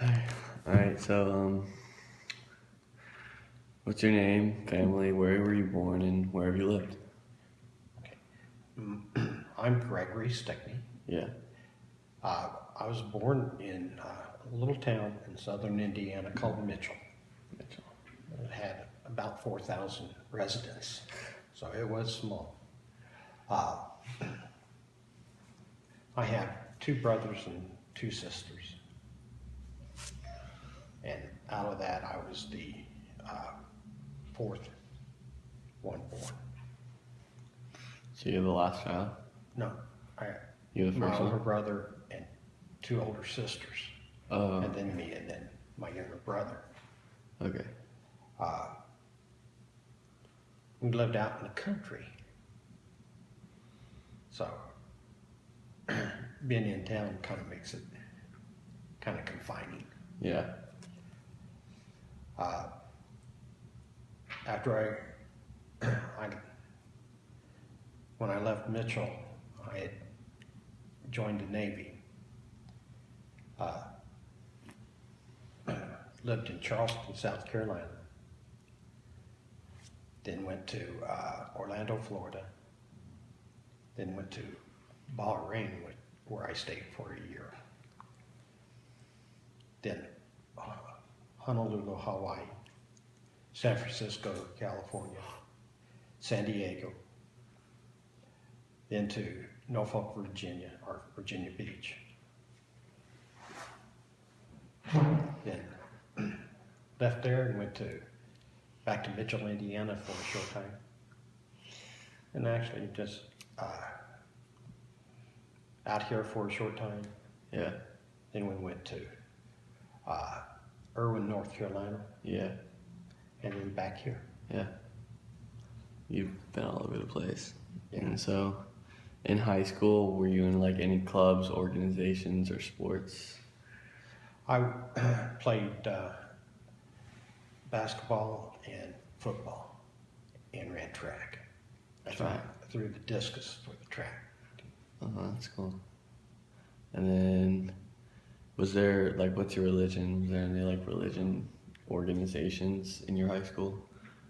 All right, what's your name, family, where were you born, and where have you lived? Okay. I'm Gregory Stickney. Yeah. I was born in a little town in southern Indiana called Mitchell. Mitchell. It had about 4,000 residents, so it was small. Uh, I have two brothers and two sisters. And out of that, I was the fourth one born. So you're the last child? No, You're the my first older one? brother and two older sisters, Oh, and then me, and then my younger brother. okay. We lived out in the country, so being in town kind of makes it kind of confining. Yeah. After when I left Mitchell, I had joined the Navy. Lived in Charleston, South Carolina. Then went to Orlando, Florida. Then went to Bahrain, where I stayed for a year. Then Honolulu, Hawaii. San Francisco, California. San Diego. Then to Norfolk, Virginia, or Virginia Beach. Then left there and went back to Mitchell, Indiana for a short time. And actually just out here for a short time. Yeah. Then we went to Irwin, North Carolina, Yeah. and then back here. Yeah. You've been all over the place. Yeah. And so, in high school, were you in like any clubs, organizations, or sports? I played basketball and football and ran track. I threw the discus for the track. That's cool. And then, was there, like, what's your religion? Was there any, like, religion organizations in your high school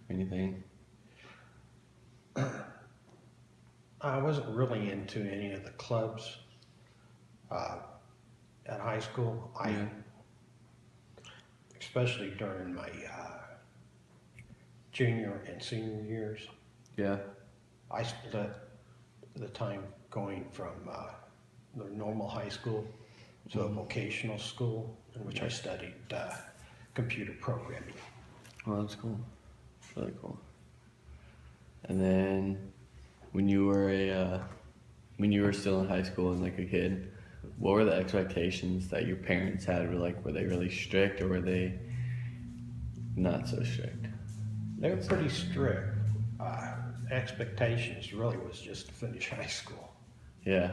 or anything? I wasn't really into any of the clubs at high school. Yeah. Especially during my junior and senior years, Yeah. I split the time going from the normal high school to a vocational school in which I studied computer programming. Well, that's cool. That's really cool. And then, when you were still in high school and like a kid, what were the expectations that your parents had? Were they really strict, or were they not so strict? They were pretty strict. Expectations really was just to finish high school. Yeah.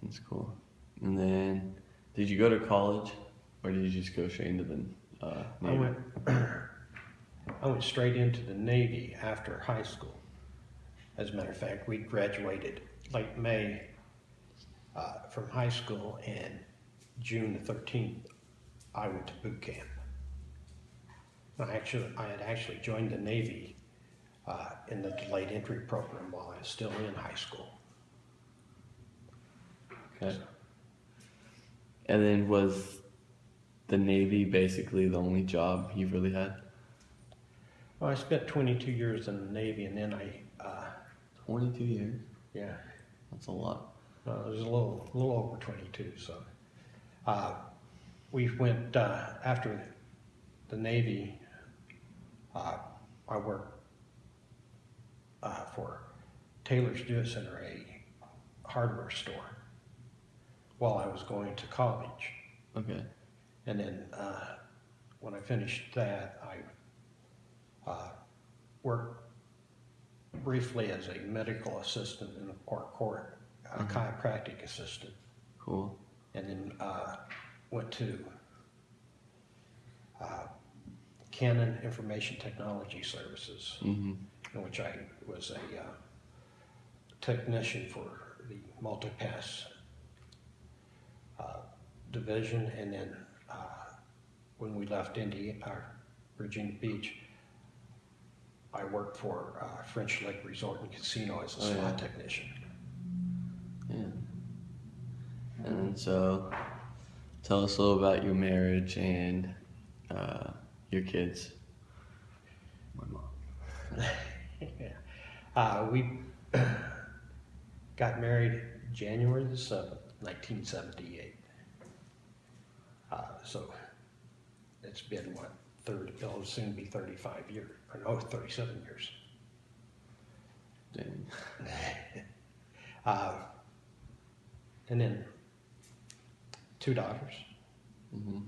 That's cool. And then, did you go to college, or did you just go straight into the Navy? I went straight into the Navy after high school. As a matter of fact, we graduated late May from high school, and June the 13th, I went to boot camp. I had actually joined the Navy in the delayed entry program while I was still in high school. Okay. And then, was the Navy basically the only job you've really had? Well, I spent 22 years in the Navy, and then 22 years? yeah, That's a lot. it was a little over 22. So we went after the Navy. I worked for Taylor's Do-It Center, a hardware store, while I was going to college. Okay. And then when I finished that, I worked briefly as a medical assistant in the park court, a chiropractic assistant. Cool. And then went to Canon Information Technology Services, in which I was a technician for the multipass division, and then when we left Virginia Beach, I worked for French Lake Resort and Casino as a slot technician. Yeah. And then so, tell us a little about your marriage and your kids. My mom. We got married January the 7th, 1978. So it's been it'll soon be 35 years, or no, 37 years. Dang. And then 2 daughters. Mm-hmm.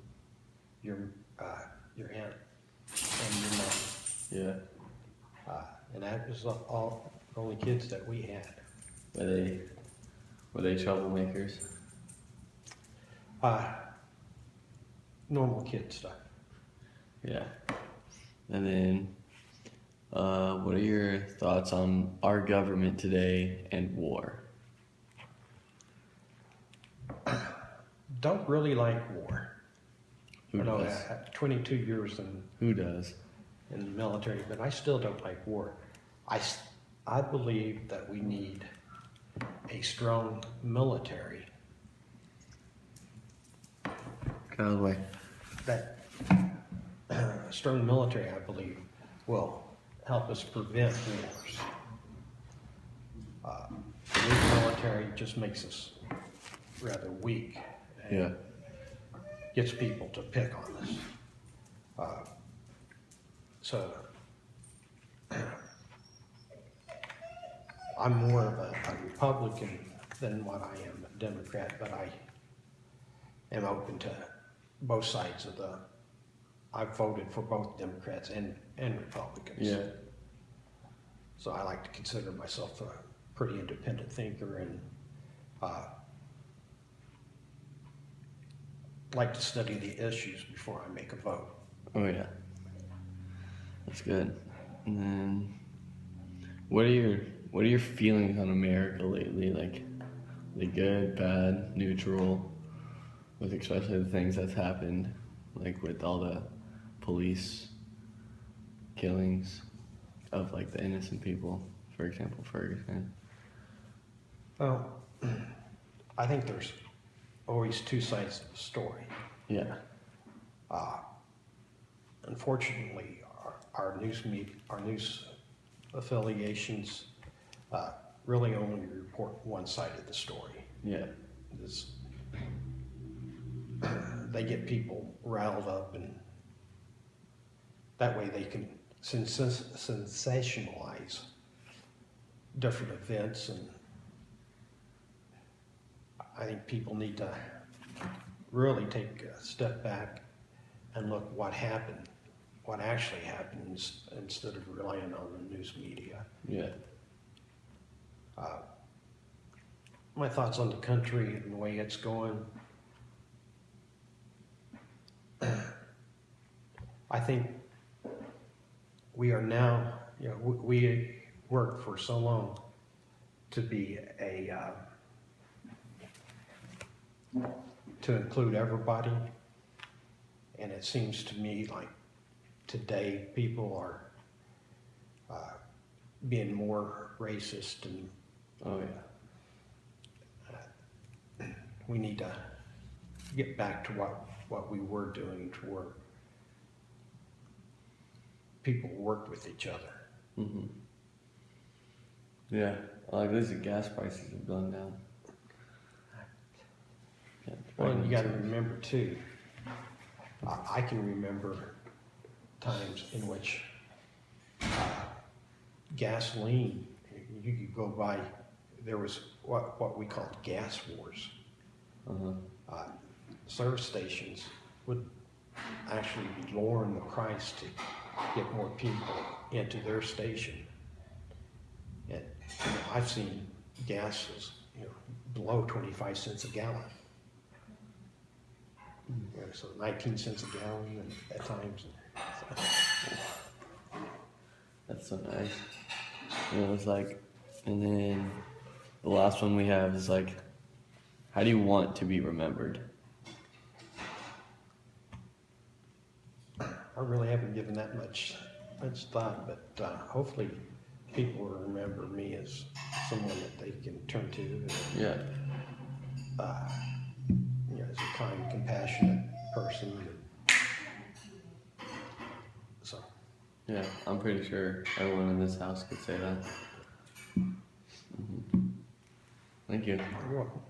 Your aunt and your mom. Yeah. And that was all the only kids that we had. Were they troublemakers? Normal kid stuff. Yeah. And then, what are your thoughts on our government today and war? Don't really like war. Who I know does? 22 years Who does? in the military, but I still don't like war. I believe that we need a strong military. Get out of the way. That strong military, I believe, will help us prevent wars. The weak military just makes us rather weak. And Yeah. gets people to pick on us. So I'm more of a Republican than what I am a Democrat, but I am open to both sides of I've voted for both Democrats and Republicans. Yeah. So I like to consider myself a pretty independent thinker, and like to study the issues before I make a vote. Oh yeah. That's good. And then, what are your feelings on America lately? Like, the good, bad, neutral, with especially the things that's happened, like with all the police killings of like the innocent people, for example, Ferguson. Well, I think there's always 2 sides to the story. Yeah. Unfortunately, our news affiliations really only report one side of the story. Yeah. They get people riled up, and that way they can sensationalize different events, and I think people need to really take a step back and look what happened, what actually happened, instead of relying on the news media. Yeah. My thoughts on the country and the way it's going. I think we are now, we worked for so long to be to include everybody, and it seems to me like today people are being more racist, and Oh yeah. we need to get back to what we were doing, to where people worked with each other. Mm-hmm. Yeah. Like, at least the gas prices have gone down. Yeah, Well, and you got to remember too, I can remember times in which gasoline, you could go by, there was what we called gas wars. Uh-huh. Service stations would actually be lowering the price to get more people into their station. And I've seen gases, below 25 cents a gallon. So 19 cents a gallon, and at times. That's so nice. It's like, and then the last one we have is like, how do you want to be remembered? I really haven't given that much thought, but hopefully people will remember me as someone that they can turn to, and, Yeah. as a kind, compassionate person. So, Yeah, I'm pretty sure everyone in this house could say that. Thank you. you're welcome.